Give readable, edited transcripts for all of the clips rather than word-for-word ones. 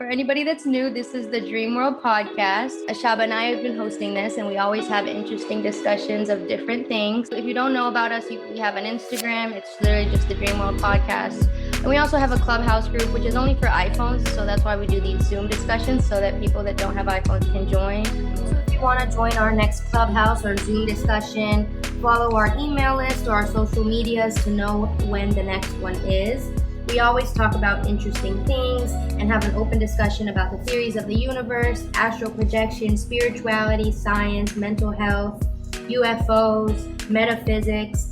anybody that's new, this is the Dream World podcast. Ashaba and I have been hosting this, and we always have interesting discussions of different things. If you don't know about us, we have an Instagram. It's literally just the Dream World podcast. And we also have a Clubhouse group, which is only for iPhones. So that's why we do these Zoom discussions so that people that don't have iPhones can join. So if you want to join our next Clubhouse or Zoom discussion, follow our email list or our social medias to know when the next one is. We always talk about interesting things and have an open discussion about the theories of the universe, astral projection, spirituality, science, mental health, UFOs, metaphysics.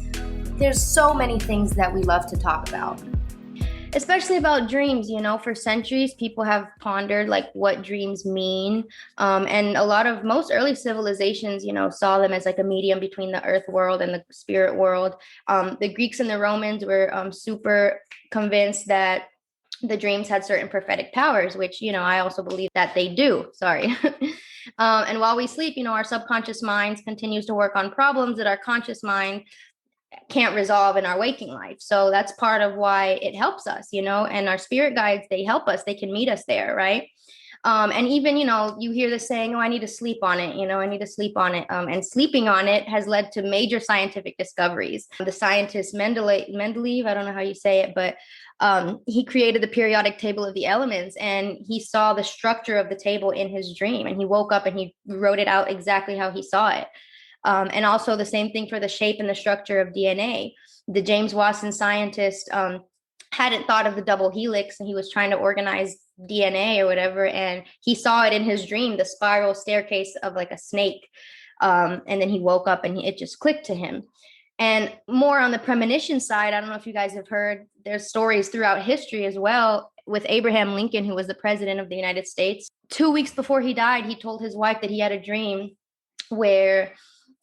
There's so many things that we love to talk about. Especially about dreams, for centuries, people have pondered like what dreams mean. And most early civilizations, saw them as like a medium between the earth world and the spirit world. The Greeks and the Romans were super convinced that the dreams had certain prophetic powers, which, I also believe that they do. Sorry. And while we sleep, our subconscious mind continues to work on problems that our conscious mind can't resolve in our waking life. So that's part of why it helps us, and our spirit guides, they help us, they can meet us there, right? And even, you hear the saying, oh, I need to sleep on it, I need to sleep on it. And sleeping on it has led to major scientific discoveries. The scientist Mendeleev, I don't know how you say it, but he created the periodic table of the elements, and he saw the structure of the table in his dream, and he woke up and he wrote it out exactly how he saw it. And also the same thing for the shape and the structure of DNA. The James Watson scientist hadn't thought of the double helix, and he was trying to organize DNA or whatever. And he saw it in his dream, the spiral staircase of like a snake. And then he woke up and it just clicked to him. And more on the premonition side, I don't know if you guys have heard, there's stories throughout history as well with Abraham Lincoln, who was the president of the United States. 2 weeks before he died, he told his wife that he had a dream where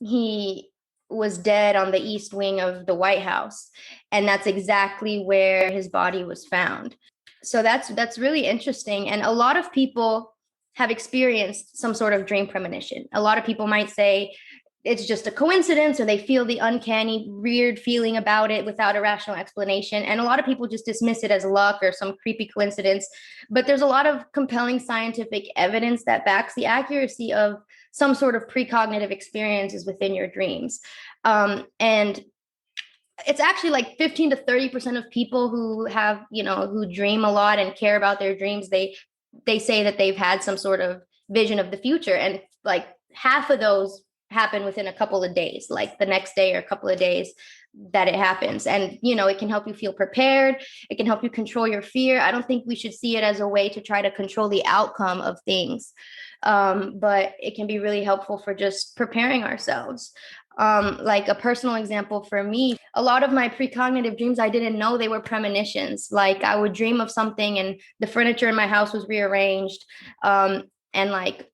he was dead on the east wing of the White House. And that's exactly where his body was found. So that's really interesting. And a lot of people have experienced some sort of dream premonition. A lot of people might say it's just a coincidence, or they feel the uncanny, weird feeling about it without a rational explanation. And a lot of people just dismiss it as luck or some creepy coincidence. But there's a lot of compelling scientific evidence that backs the accuracy of some sort of precognitive experiences within your dreams. And it's actually like 15 to 30% of people who have, who dream a lot and care about their dreams, they say that they've had some sort of vision of the future. And like half of those happen within a couple of days, like the next day or a couple of days that it happens. And, it can help you feel prepared. It can help you control your fear. I don't think we should see it as a way to try to control the outcome of things. But it can be really helpful for just preparing ourselves. Like a personal example for me, a lot of my precognitive dreams, I didn't know they were premonitions. Like I would dream of something and the furniture in my house was rearranged. And like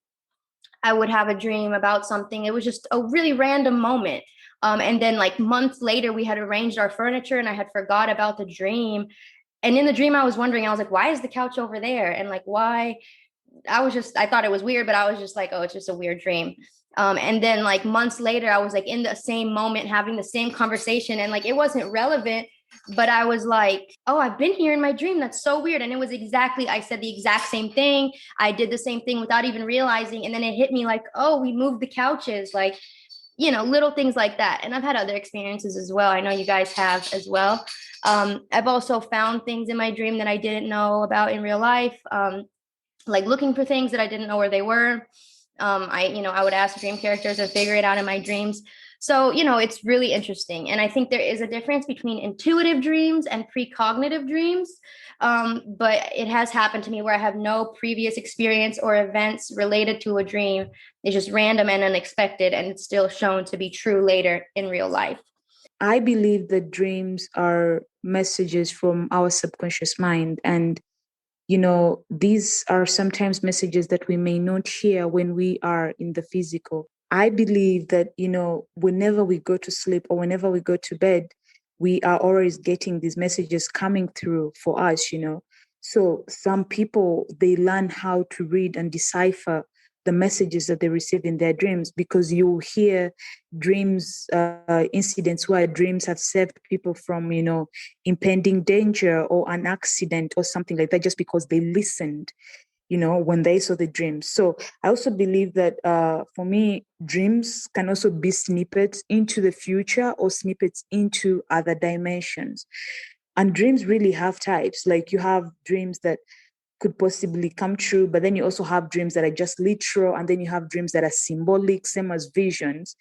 I would have a dream about something. It was just a really random moment. And then like months later, we had arranged our furniture and I had forgot about the dream. And in the dream, I was wondering, I was like, why is the couch over there? And like, why? I thought it was weird, but I was just like, oh, it's just a weird dream. And then like months later, I was like in the same moment, having the same conversation, and like, it wasn't relevant, but I was like, oh, I've been here in my dream. That's so weird. And it was I said the exact same thing. I did the same thing without even realizing. And then it hit me like, oh, we moved the couches, like, little things like that. And I've had other experiences as well. I know you guys have as well. I've also found things in my dream that I didn't know about in real life. Like looking for things that I didn't know where they were. I would ask dream characters and figure it out in my dreams. So, it's really interesting. And I think there is a difference between intuitive dreams and precognitive dreams. But it has happened to me where I have no previous experience or events related to a dream. It's just random and unexpected, and it's still shown to be true later in real life. I believe that dreams are messages from our subconscious mind. And these are sometimes messages that we may not hear when we are in the physical. I believe that, whenever we go to sleep or whenever we go to bed, we are always getting these messages coming through for us, So some people, they learn how to read and decipher the messages that they receive in their dreams, because you hear dreams, incidents where dreams have saved people from, impending danger or an accident or something like that, just because they listened. when they saw the dreams. So I also believe that for me, dreams can also be snippets into the future or snippets into other dimensions. And dreams really have types. Like you have dreams that could possibly come true, but then you also have dreams that are just literal, and then you have dreams that are symbolic, same as visions.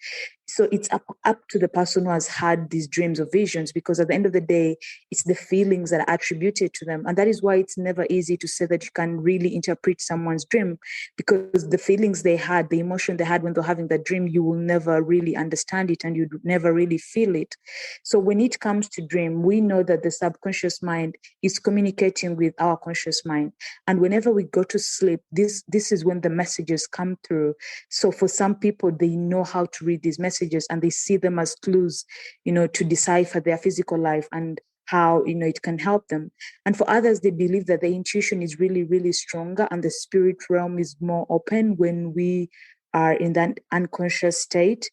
So it's up to the person who has had these dreams or visions, because at the end of the day, it's the feelings that are attributed to them. And that is why it's never easy to say that you can really interpret someone's dream, because the feelings they had, the emotion they had when they're having that dream, you will never really understand it and you never really feel it. So when it comes to dream, we know that the subconscious mind is communicating with our conscious mind. And whenever we go to sleep, this is when the messages come through. So for some people, they know how to read these messages and they see them as clues, to decipher their physical life and how, it can help them. And for others, they believe that the intuition is really, really stronger and the spirit realm is more open when we are in that unconscious state.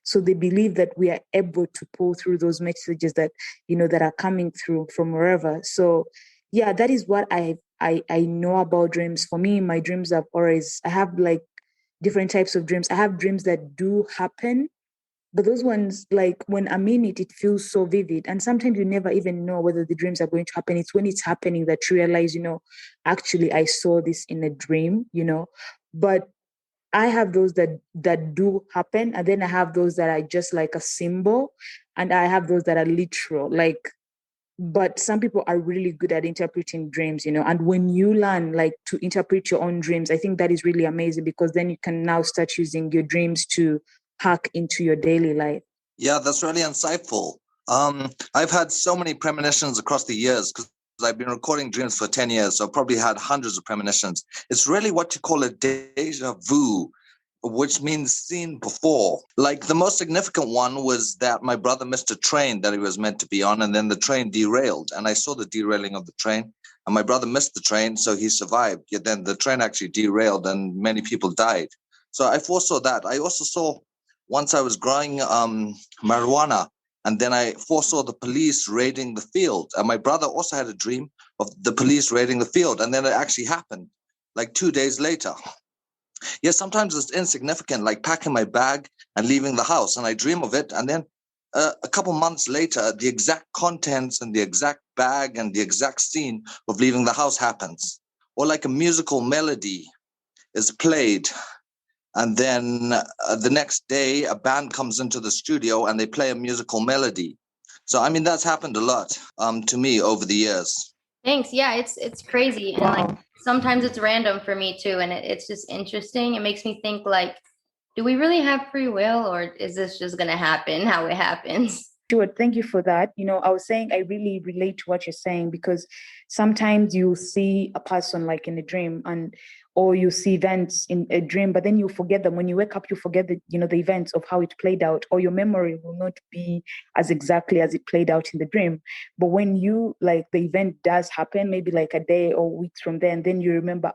So they believe that we are able to pull through those messages that, that are coming through from wherever. So yeah, that is what I know about dreams. For me, my dreams I have like different types of dreams. I have dreams that do happen, but those ones, like when I'm in it, it feels so vivid. And sometimes you never even know whether the dreams are going to happen. It's when it's happening that you realize, actually I saw this in a dream, But I have those that do happen, and then I have those that are just like a symbol, and I have those that are literal. But some people are really good at interpreting dreams, and when you learn like to interpret your own dreams, I think that is really amazing, because then you can now start using your dreams to hack into your daily life. Yeah, that's really insightful. I've had so many premonitions across the years because I've been recording dreams for 10 years, so I've probably had hundreds of premonitions. It's really what you call a déjà vu, which means seen before. Like the most significant one was that my brother missed a train that he was meant to be on, and then the train derailed, and I saw the derailing of the train, and my brother missed the train, so he survived. Yet then the train actually derailed, and many people died. So I foresaw that. I also saw once I was growing marijuana, and then I foresaw the police raiding the field. And my brother also had a dream of the police raiding the field, and then it actually happened like 2 days later. Yeah, sometimes it's insignificant, like packing my bag and leaving the house, and I dream of it, and then a couple months later, the exact contents and the exact bag and the exact scene of leaving the house happens. Or like a musical melody is played, and then the next day, a band comes into the studio and they play a musical melody. So, I mean, that's happened a lot to me over the years. Thanks. Yeah, it's crazy. And like sometimes it's random for me too. And it's just interesting. It makes me think like, do we really have free will, or is this just gonna happen how it happens? Sure, thank you for that. I was saying I really relate to what you're saying, because sometimes you see a person like in a dream, or you see events in a dream, but then you forget them. When you wake up, you forget the events of how it played out, or your memory will not be as exactly as it played out in the dream. But when you like the event does happen, maybe like a day or weeks from then, then you remember,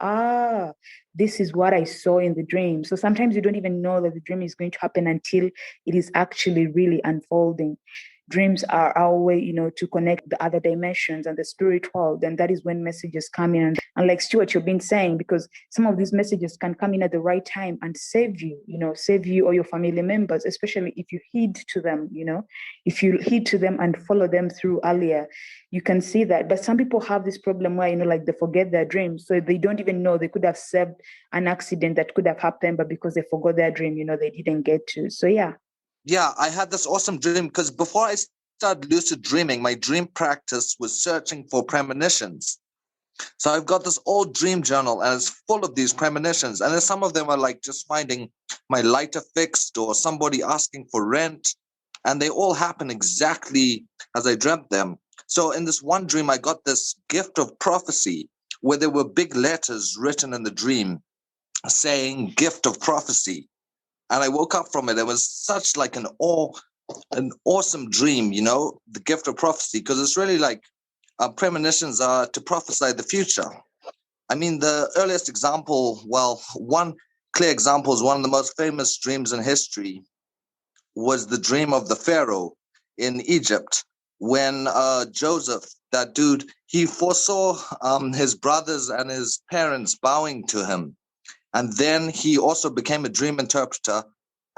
this is what I saw in the dream. So sometimes you don't even know that the dream is going to happen until it is actually really unfolding. Dreams are our way, to connect the other dimensions and the spirit world. And that is when messages come in. And like Stuart, you've been saying, because some of these messages can come in at the right time and save you, save you or your family members, especially if you heed to them, if you heed to them and follow them through earlier, you can see that. But some people have this problem where, like they forget their dreams. So they don't even know they could have saved an accident that could have happened, but because they forgot their dream, they didn't get to. So yeah. Yeah, I had this awesome dream because before I started lucid dreaming, my dream practice was searching for premonitions. So I've got this old dream journal and it's full of these premonitions. And then some of them are like just finding my lighter fixed or somebody asking for rent. And they all happen exactly as I dreamt them. So in this one dream, I got this gift of prophecy where there were big letters written in the dream saying gift of prophecy. And I woke up from it. It was such like an awesome dream, the gift of prophecy, because it's really like premonitions are to prophesy the future. I mean, the earliest example, one clear example is one of the most famous dreams in history was the dream of the Pharaoh in Egypt when Joseph that dude, he foresaw his brothers and his parents bowing to him. And then he also became a dream interpreter.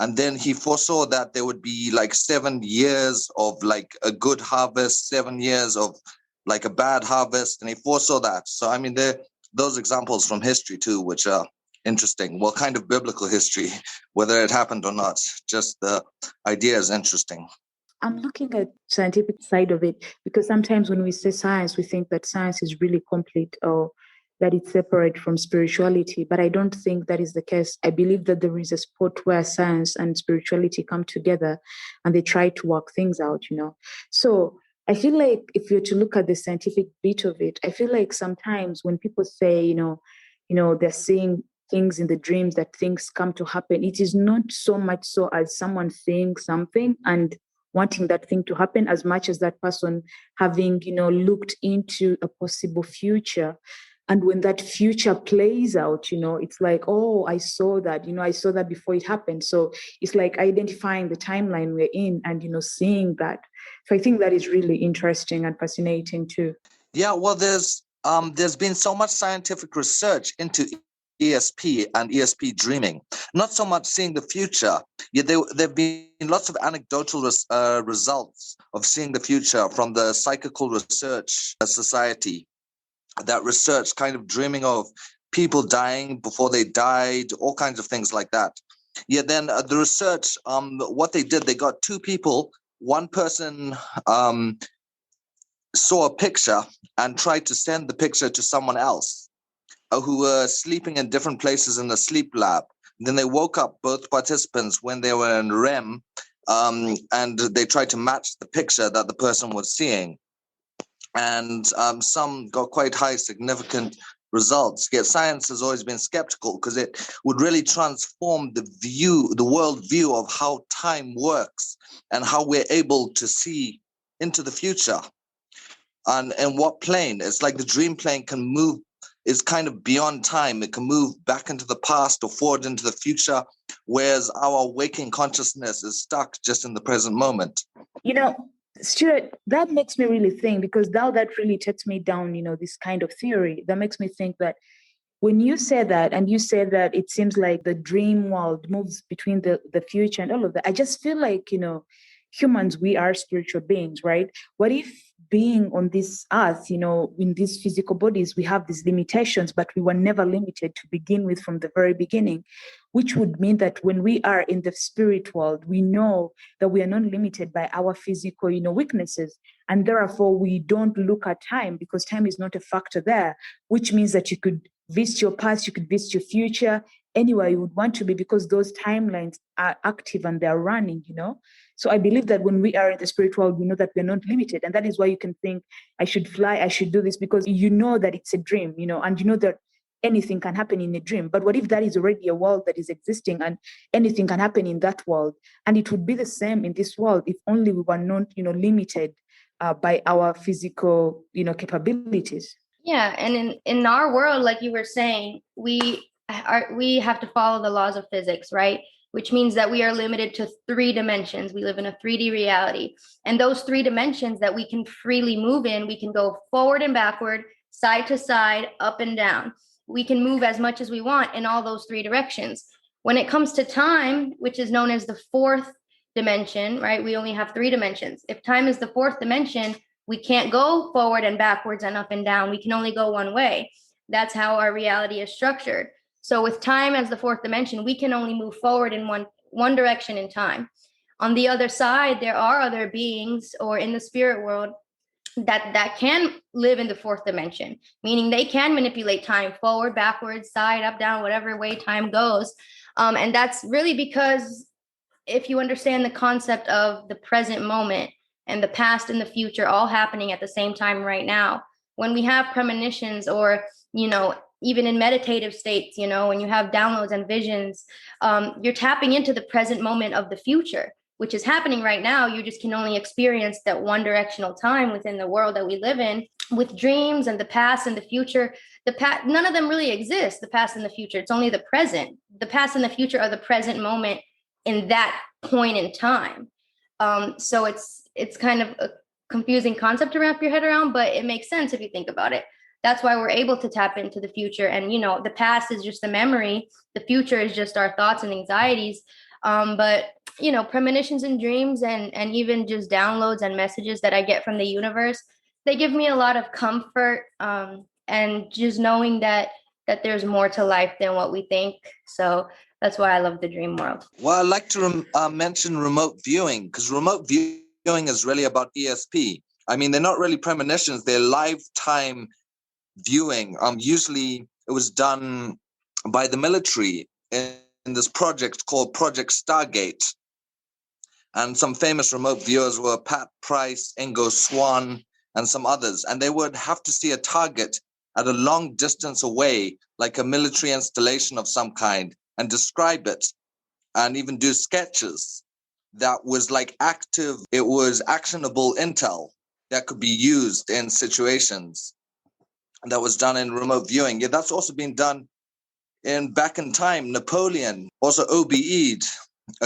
And then he foresaw that there would be like 7 years of like a good harvest, 7 years of like a bad harvest. And he foresaw that. So, I mean, there those examples from history too, which are interesting. Well, kind of biblical history, whether it happened or not. Just the idea is interesting. I'm looking at scientific side of it because sometimes when we say science, we think that science is really complete or that it's separate from spirituality. But I don't think that is the case. I believe that there is a spot where science and spirituality come together and they try to work things out, you know. So I feel like if you're to look at the scientific bit of it, I feel like sometimes when people say, they're seeing things in the dreams that things come to happen, it is not so much so as someone saying something and wanting that thing to happen as much as that person having, looked into a possible future. And when that future plays out, it's like, oh, I saw that, I saw that before it happened. So it's like identifying the timeline we're in and, seeing that. So I think that is really interesting and fascinating too. Yeah, well, there's been so much scientific research into ESP and ESP dreaming. Not so much seeing the future. Yeah, there've been lots of anecdotal results of seeing the future from the Psychical Research Society. That research kind of dreaming of people dying before they died, all kinds of things like that. Yeah, then the research, what they did, they got two people. One person saw a picture and tried to send the picture to someone else who were sleeping in different places in the sleep lab. Then they woke up both participants when they were in REM, and they tried to match the picture that the person was seeing. And some got quite high significant results. Yet science has always been skeptical because it would really transform the world view of how time works and how we're able to see into the future. And what plane? It's like the dream plane can move, is kind of beyond time. It can move back into the past or forward into the future, whereas our waking consciousness is stuck just in the present moment. Stuart, that makes me really think because now that really takes me down, this kind of theory that makes me think that when you say that and you say that it seems like the dream world moves between the future and all of that, I just feel like, humans, we are spiritual beings, right? What if being on this earth, in these physical bodies, we have these limitations, but we were never limited to begin with from the very beginning, which would mean that when we are in the spirit world, we know that we are not limited by our physical, weaknesses. And therefore, we don't look at time because time is not a factor there, which means that you could visit your past, you could visit your future, anywhere you would want to be because those timelines are active and they're running, So I believe that when we are in the spiritual world, we know that we're not limited. And that is why you can think, I should fly, I should do this, because you know that it's a dream, and you know that anything can happen in a dream. But what if that is already a world that is existing and anything can happen in that world? And it would be the same in this world if only we were not, limited by our physical, capabilities. Yeah, and in our world, like you were saying, we have to follow the laws of physics, right? Which means that we are limited to 3 dimensions. We live in a 3D reality. And those 3 dimensions that we can freely move in, we can go forward and backward, side to side, up and down. We can move as much as we want in all those 3 directions. When it comes to time, which is known as the 4th dimension, right? We only have 3 dimensions. If time is the 4th dimension, we can't go forward and backwards and up and down. We can only go one way. That's how our reality is structured. So with time as the 4th dimension, we can only move forward in one direction in time. On the other side, there are other beings or in the spirit world that can live in the 4th dimension, meaning they can manipulate time forward, backwards, side, up, down, whatever way time goes. And that's really because if you understand the concept of the present moment and the past and the future all happening at the same time right now, when we have premonitions or, even in meditative states, when you have downloads and visions, you're tapping into the present moment of the future, which is happening right now. You just can only experience that one directional time within the world that we live in. With dreams and the past and the future, none of them really exist, the past and the future. It's only the present. The past and the future are the present moment in that point in time. So it's kind of confusing concept to wrap your head around, but it makes sense if you think about it. That's why we're able to tap into the future. And, the past is just a memory. The future is just our thoughts and anxieties. But, premonitions and dreams and even just downloads and messages that I get from the universe, they give me a lot of comfort, and just knowing that there's more to life than what we think. So that's why I love the dream world. Well, I'd like to mention remote viewing, because remote viewing is really about ESP. I mean, they're not really premonitions, they're lifetime viewing. Usually it was done by the military in this project called Project Stargate. And some famous remote viewers were Pat Price, Ingo Swann, and some others. And they would have to see a target at a long distance away, like a military installation of some kind, and describe it and even do sketches. That was like it was actionable intel that could be used in situations. That was done in remote viewing. Yeah, that's also been done back in time. Napoleon also OBE'd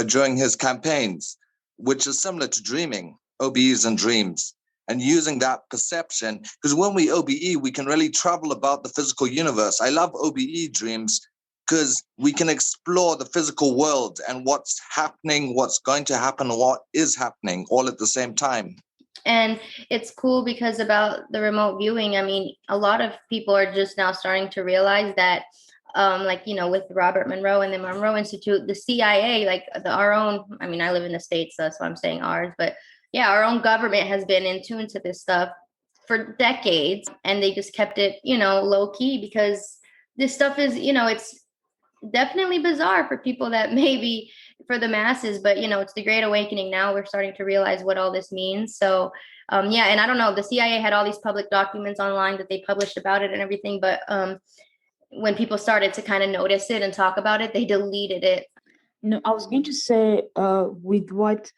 during his campaigns, which is similar to dreaming, OBEs and dreams, and using that perception. Because when we OBE, we can really travel about the physical universe. I love OBE dreams because we can explore the physical world and what's happening, what's going to happen, what is happening all at the same time. And it's cool because about the remote viewing, I mean, a lot of people are just now starting to realize that, with Robert Monroe and the Monroe Institute, the CIA, our own, I mean, I live in the States, so I'm saying ours, but yeah, our own government has been in tune to this stuff for decades, and they just kept it, low key, because this stuff is, it's definitely bizarre for people that maybe for the masses, but it's the Great Awakening. Now we're starting to realize what all this means. So and I don't know, the CIA had all these public documents online that they published about it and everything, but when people started to kind of notice it and talk about it, they deleted it. No, I was going to say with what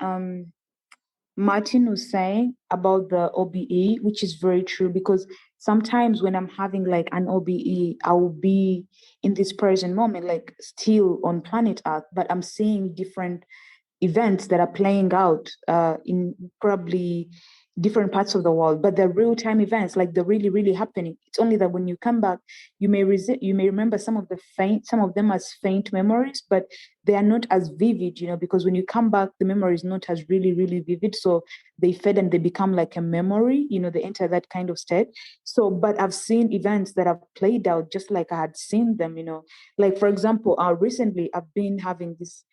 Martin was saying about the OBE, which is very true, because sometimes when I'm having like an OBE, I will be in this present moment, like still on planet Earth, but I'm seeing different events that are playing out in probably different parts of the world, but they're real-time events, like they're really, really happening. It's only that when you come back, you may remember some of them as faint memories, but they are not as vivid, because when you come back, the memory is not as really, really vivid. So they fade and they become like a memory, they enter that kind of state. So, but I've seen events that have played out just like I had seen them, like for example, recently I've been having this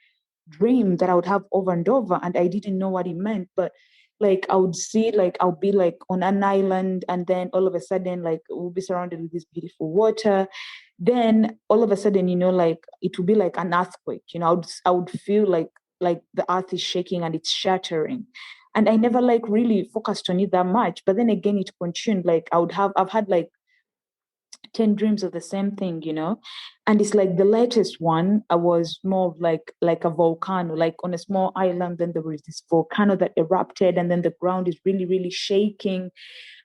dream that I would have over and over, and I didn't know what it meant, but like I would see, like I'll be like on an island, and then all of a sudden, like we'll be surrounded with this beautiful water. Then all of a sudden, like it would be like an earthquake. I would feel like the earth is shaking and it's shattering. And I never like really focused on it that much. But then again, it continued. Like I've had like 10 dreams of the same thing, and it's like the latest one, I was more of like a volcano, like on a small island. Then there was this volcano that erupted, and then the ground is really, really shaking.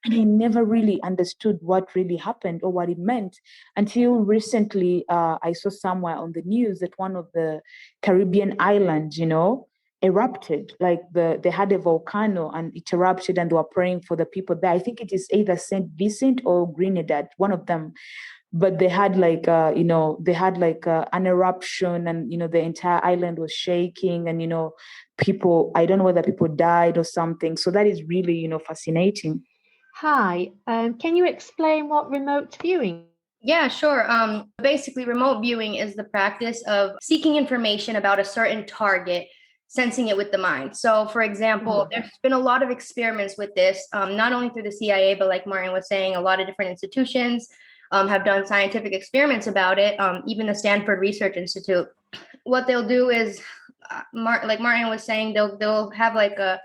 And I never really understood what really happened or what it meant until recently. I saw somewhere on the news that one of the Caribbean islands, erupted. Like they had a volcano and it erupted, and they were praying for the people there. I think it is either Saint Vincent or Grenada, one of them. But they had like an eruption, and the entire island was shaking, and people, I don't know whether people died or something. So that is really fascinating. Hi, can you explain what remote viewing? Yeah, sure. Basically, remote viewing is the practice of seeking information about a certain target, sensing it with the mind. So, for example, there's been a lot of experiments with this, not only through the CIA, but like Martin was saying, a lot of different institutions have done scientific experiments about it. Even the Stanford Research Institute. What they'll do is, like Martin was saying, they'll have like a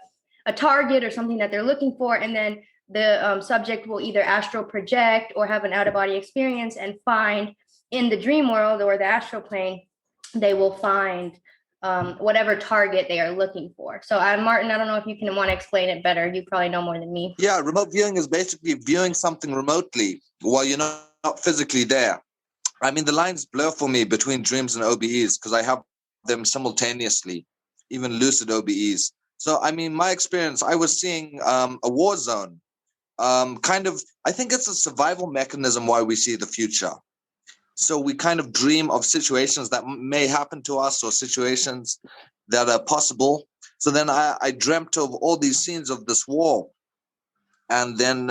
target or something that they're looking for, and then the subject will either astral project or have an out-of-body experience and find in the dream world or the astral plane, they will find whatever target they are looking for. So Martin, I don't know if you can want to explain it better. You probably know more than me. Yeah, remote viewing is basically viewing something remotely while you're not physically there. I mean, the lines blur for me between dreams and OBEs because I have them simultaneously, even lucid OBEs. So, I mean, my experience, I was seeing a war zone. I think it's a survival mechanism why we see the future. So we kind of dream of situations that may happen to us or situations that are possible. So then I dreamt of all these scenes of this war. And then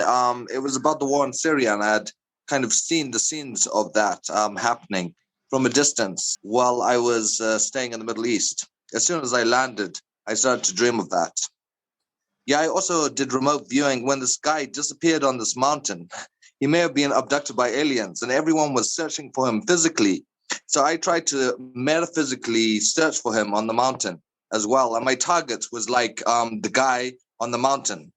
it was about the war in Syria, and I had kind of seen the scenes of that happening from a distance while I was staying in the Middle East. As soon as I landed, I started to dream of that. Yeah, I also did remote viewing when this guy disappeared on this mountain. He may have been abducted by aliens, and everyone was searching for him physically. So I tried to metaphysically search for him on the mountain as well. And my target was like the guy on the mountain.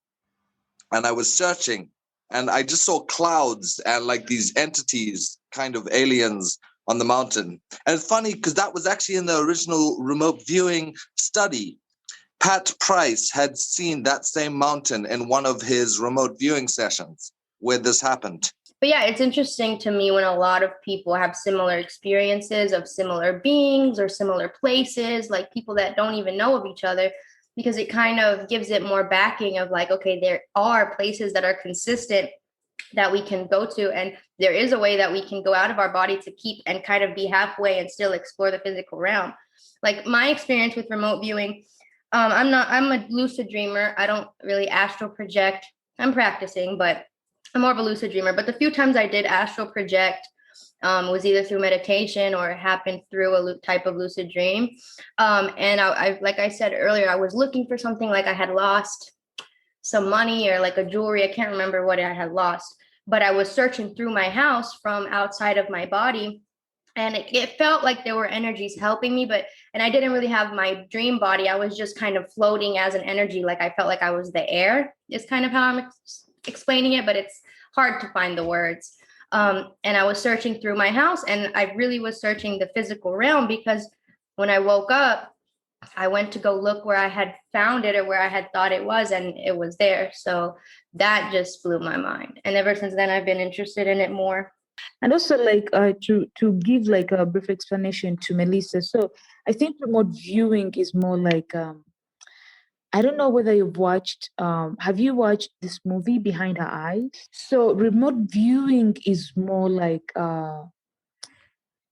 And I was searching, and I just saw clouds and like these entities, kind of aliens on the mountain. And it's funny because that was actually in the original remote viewing study. Pat Price had seen that same mountain in one of his remote viewing sessions where this happened. But yeah, it's interesting to me when a lot of people have similar experiences of similar beings or similar places, like people that don't even know of each other, because it kind of gives it more backing of like, okay, there are places that are consistent that we can go to, and there is a way that we can go out of our body to keep and kind of be halfway and still explore the physical realm. Like my experience with remote viewing, I'm a lucid dreamer. I don't really astral project. I'm practicing, but I'm more of a lucid dreamer. But the few times I did astral project was either through meditation or it happened through a type of lucid dream. And I, like I said earlier, I was looking for something, like I had lost some money or like a jewelry. I can't remember what I had lost, but I was searching through my house from outside of my body. And it felt like there were energies helping me, and I didn't really have my dream body. I was just kind of floating as an energy. Like I felt like I was the air is kind of how I'm explaining it, but it's hard to find the words. And I was searching through my house, and I really was searching the physical realm, because when I woke up, I went to go look where I had found it or where I had thought it was, and it was there. So that just blew my mind. And ever since then, I've been interested in it more. And also, like to give like a brief explanation to Melissa. So I think remote viewing is more like I don't know whether you've watched. Have you watched this movie Behind Her Eyes? So remote viewing is more like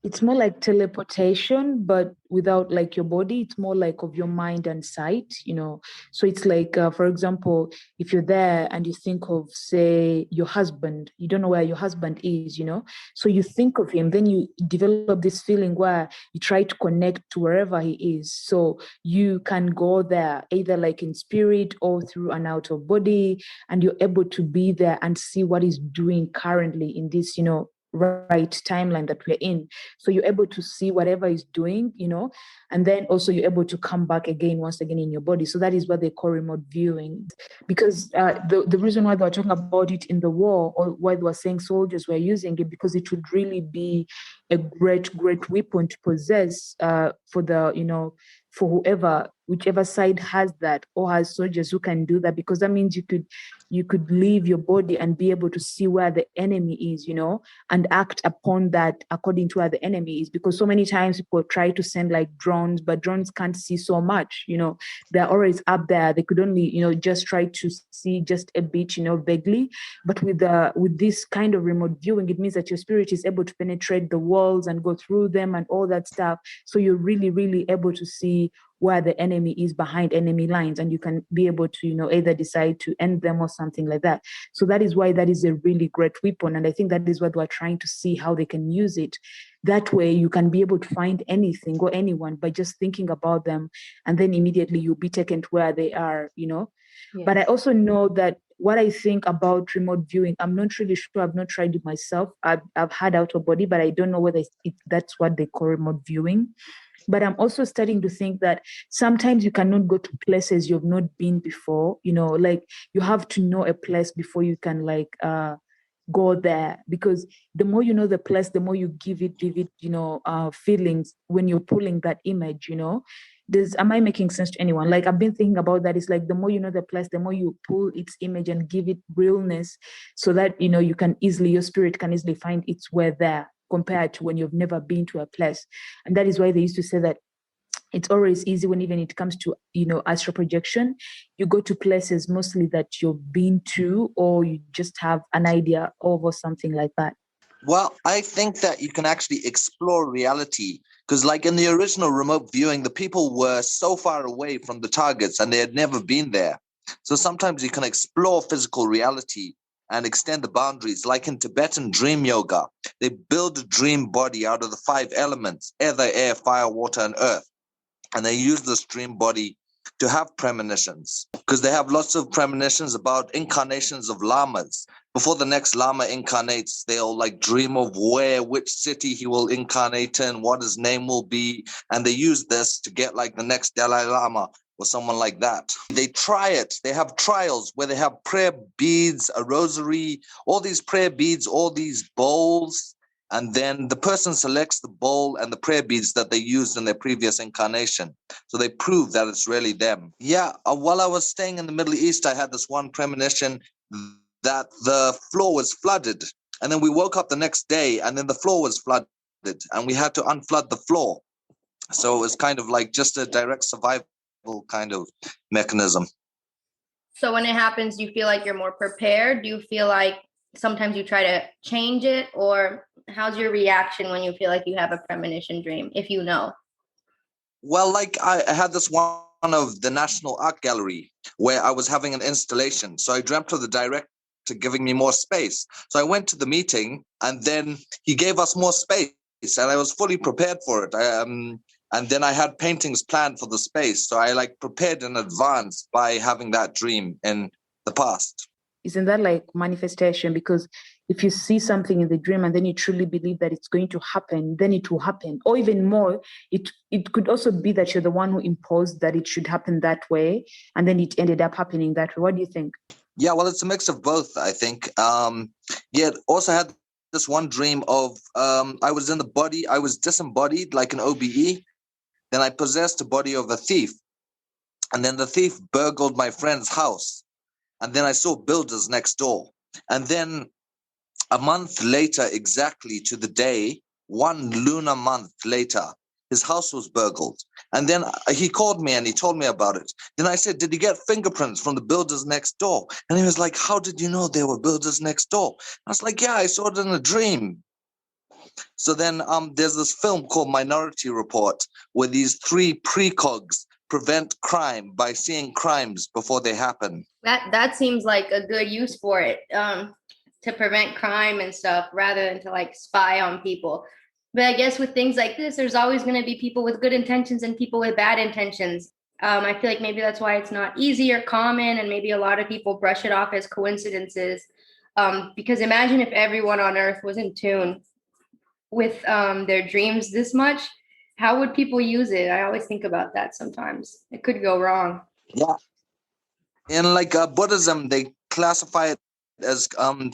it's more like teleportation, but without like your body. It's more like of your mind and sight, you know. So it's like, for example, if you're there and you think of, say, your husband, you don't know where your husband is, you know. So you think of him, then you develop this feeling where you try to connect to wherever he is. So you can go there either like in spirit or through an out of body, and you're able to be there and see what he's doing currently in this, you know, right timeline that we're in. So you're able to see whatever is doing, you know, and then also you're able to come back again once again in your body. So that is what they call remote viewing. Because the reason why they were talking about it in the war, or why they were saying soldiers were using it, because it would really be a great weapon to possess for the, you know, for whichever side has that or has soldiers who can do that, because that means you could leave your body and be able to see where the enemy is, you know, and act upon that according to where the enemy is. Because so many times people try to send like drones, but drones can't see so much, you know, they're always up there. They could only, you know, just try to see just a bit, you know, vaguely. But with this kind of remote viewing, it means that your spirit is able to penetrate the walls and go through them and all that stuff. So you're really able to see where the enemy is behind enemy lines, and you can be able to, you know, either decide to end them or something like that. So that is why that is a really great weapon, and I think that is what we're trying to see how they can use it. That way you can be able to find anything or anyone by just thinking about them, and then immediately you'll be taken to where they are, you know. Yes. But I also know that what I think about remote viewing, I'm not really sure. I've not tried it myself. I've had out of body, but I don't know whether that's what they call remote viewing. But I'm also starting to think that sometimes you cannot go to places you've not been before, you know, like you have to know a place before you can like go there, because the more you know the place, the more you give it vivid, you know, feelings when you're pulling that image, you know. Am I making sense to anyone? Like I've been thinking about that. It's like the more you know the place, the more you pull its image and give it realness, so that, you know, your spirit can easily find its way there, compared to when you've never been to a place. And that is why they used to say that it's always easy when even it comes to, astral projection. You go to places mostly that you've been to, or you just have an idea of, or something like that. Well, I think that you can actually explore reality because, like in the original remote viewing, the people were so far away from the targets and they had never been there. So sometimes you can explore physical reality and extend the boundaries. Like in Tibetan dream yoga, they build a dream body out of the 5 elements: ether, air, fire, water, and earth. And they use this dream body to have premonitions because they have lots of premonitions about incarnations of lamas. Before the next lama incarnates, they'll like dream of which city he will incarnate in, what his name will be. And they use this to get like the next Dalai Lama or someone like that. They try it. They have trials where they have prayer beads, a rosary, all these prayer beads, all these bowls. And then the person selects the bowl and the prayer beads that they used in their previous incarnation. So they prove that it's really them. Yeah, while I was staying in the Middle East, I had this one premonition that the floor was flooded. And then we woke up the next day and then the floor was flooded and we had to unflood the floor. So it was kind of like just a direct survival kind of mechanism. So when it happens, do you feel like you're more prepared? Do you feel like sometimes you try to change it, or how's your reaction when you feel like you have a premonition dream, if you know? Well, like I had this one of the National Art Gallery where I was having an installation. So I dreamt of the director giving me more space. So I went to the meeting and then he gave us more space and I was fully prepared for it. And then I had paintings planned for the space. So I like prepared in advance by having that dream in the past. Isn't that like manifestation? Because if you see something in the dream and then you truly believe that it's going to happen, then it will happen. Or even more, it could also be that you're the one who imposed that it should happen that way, and then it ended up happening that way. What do you think? Yeah, well, it's a mix of both, I think. Also had this one dream of I was in the body, I was disembodied like an OBE. Then I possessed a body of a thief. And then the thief burgled my friend's house. And then I saw builders next door. And then a month later, exactly to the day, 1 lunar month later, his house was burgled. And then he called me and he told me about it. Then I said, did he get fingerprints from the builders next door? And he was like, how did you know there were builders next door? I was like, yeah, I saw it in a dream. So then there's this film called Minority Report where these 3 precogs prevent crime by seeing crimes before they happen. That seems like a good use for it, to prevent crime and stuff rather than to like spy on people. But I guess with things like this, there's always going to be people with good intentions and people with bad intentions. I feel like maybe that's why it's not easy or common, and maybe a lot of people brush it off as coincidences. Because imagine if everyone on Earth was in tune with their dreams this much, how would people use it? I always think about that sometimes. It could go wrong. Yeah. In like Buddhism, they classify it as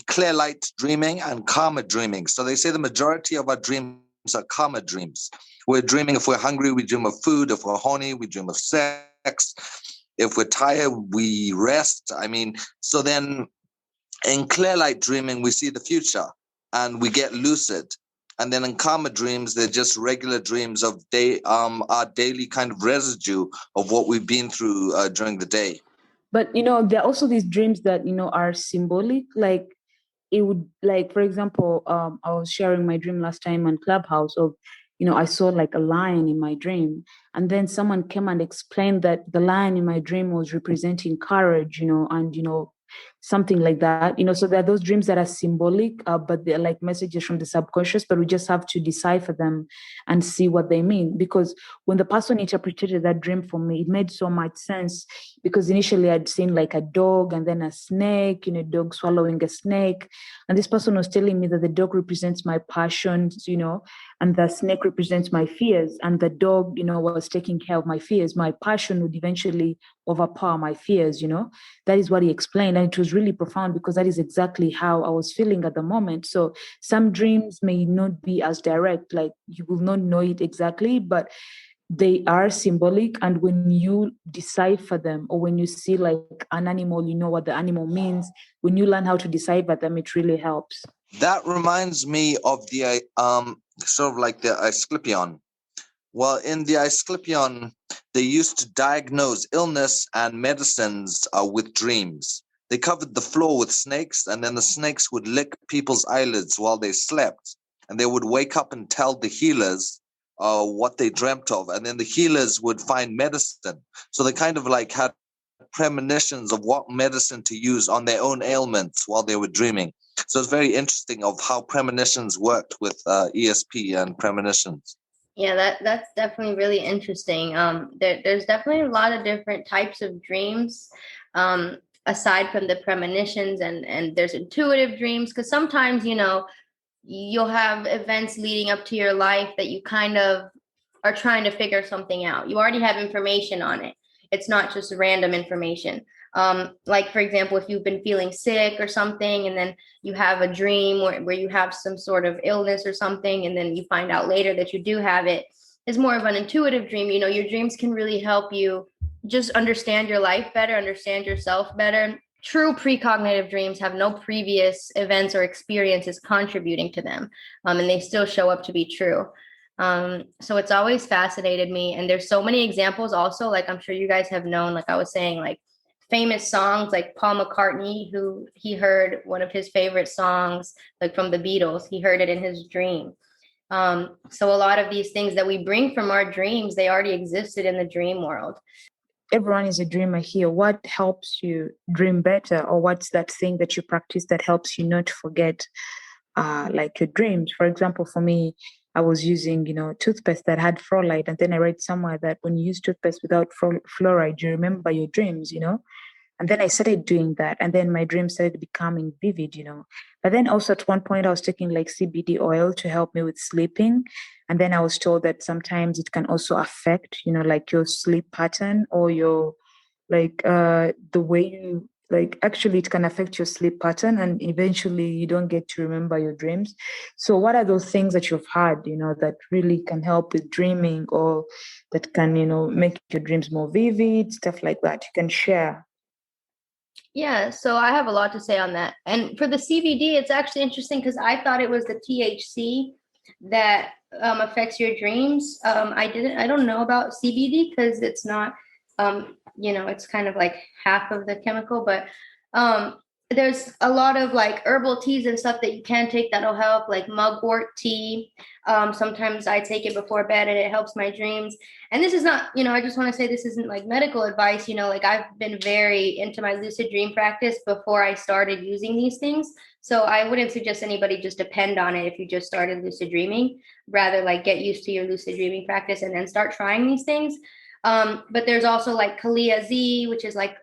clear light dreaming and karma dreaming. So they say the majority of our dreams are karma dreams. We're dreaming if we're hungry, we dream of food. If we're horny, we dream of sex. If we're tired, we rest. So then in clear light dreaming, we see the future and we get lucid. And then in karma dreams, they're just regular dreams of our daily kind of residue of what we've been through during the day. But, there are also these dreams that, are symbolic. Like it would, like, for example, I was sharing my dream last time on Clubhouse of, I saw like a lion in my dream. And then someone came and explained that the lion in my dream was representing courage, and, something like that. So there are those dreams that are symbolic, but they're like messages from the subconscious, but we just have to decipher them and see what they mean. Because when the person interpreted that dream for me, it made so much sense, because initially I'd seen like a dog and then a snake, a dog swallowing a snake. And this person was telling me that the dog represents my passions, and the snake represents my fears. And the dog, was taking care of my fears. My passion would eventually overpower my fears, That is what he explained. And it was really profound, because that is exactly how I was feeling at the moment. So some dreams may not be as direct, like you will not know it exactly, but they are symbolic. And when you decipher them, or when you see like an animal, you know what the animal means. When you learn how to decipher them, it really helps. That reminds me of the sort of like the Asclepion. Well, in the Asclepion, they used to diagnose illness and medicines with dreams. They covered the floor with snakes, and then the snakes would lick people's eyelids while they slept. And they would wake up and tell the healers what they dreamt of. And then the healers would find medicine. So they kind of like had premonitions of what medicine to use on their own ailments while they were dreaming. So it's very interesting of how premonitions worked with ESP and premonitions. Yeah, that's definitely really interesting. There's definitely a lot of different types of dreams, aside from the premonitions, and there's intuitive dreams, because sometimes, you'll have events leading up to your life that you kind of are trying to figure something out. You already have information on it. It's not just random information. Like, for example, if you've been feeling sick or something, and then you have a dream where you have some sort of illness or something, and then you find out later that you do have it, is more of an intuitive dream. Your dreams can really help you just understand your life better, understand yourself better. True precognitive dreams have no previous events or experiences contributing to them, and they still show up to be true. So it's always fascinated me. And there's so many examples also, like I'm sure you guys have known, like I was saying, like famous songs like Paul McCartney, who he heard one of his favorite songs, like from the Beatles, he heard it in his dream. So a lot of these things that we bring from our dreams, they already existed in the dream world. Everyone is a dreamer here. What helps you dream better, or what's that thing that you practice that helps you not forget like your dreams? For example, for me, I was using, toothpaste that had fluoride, and then I read somewhere that when you use toothpaste without fluoride, you remember your dreams, And then I started doing that, and then my dreams started becoming vivid. But then also at one point, I was taking like CBD oil to help me with sleeping. And then I was told that sometimes it can also affect, like your sleep pattern or your, like, the way you, like, actually it can affect your sleep pattern, and eventually you don't get to remember your dreams. So what are those things that you've had, that really can help with dreaming, or that can, make your dreams more vivid, stuff like that you can share? Yeah, so I have a lot to say on that. And for the CBD, it's actually interesting because I thought it was the THC that affects your dreams. I don't know about CBD because it's not, it's kind of like half of the chemical, but there's a lot of like herbal teas and stuff that you can take that'll help, like mugwort tea. Sometimes I take it before bed and it helps my dreams. And this is not, I just want to say this isn't like medical advice, like I've been very into my lucid dream practice before I started using these things. So I wouldn't suggest anybody just depend on it if you just started lucid dreaming. Rather, like, get used to your lucid dreaming practice and then start trying these things. But there's also like Kalia Z, which is like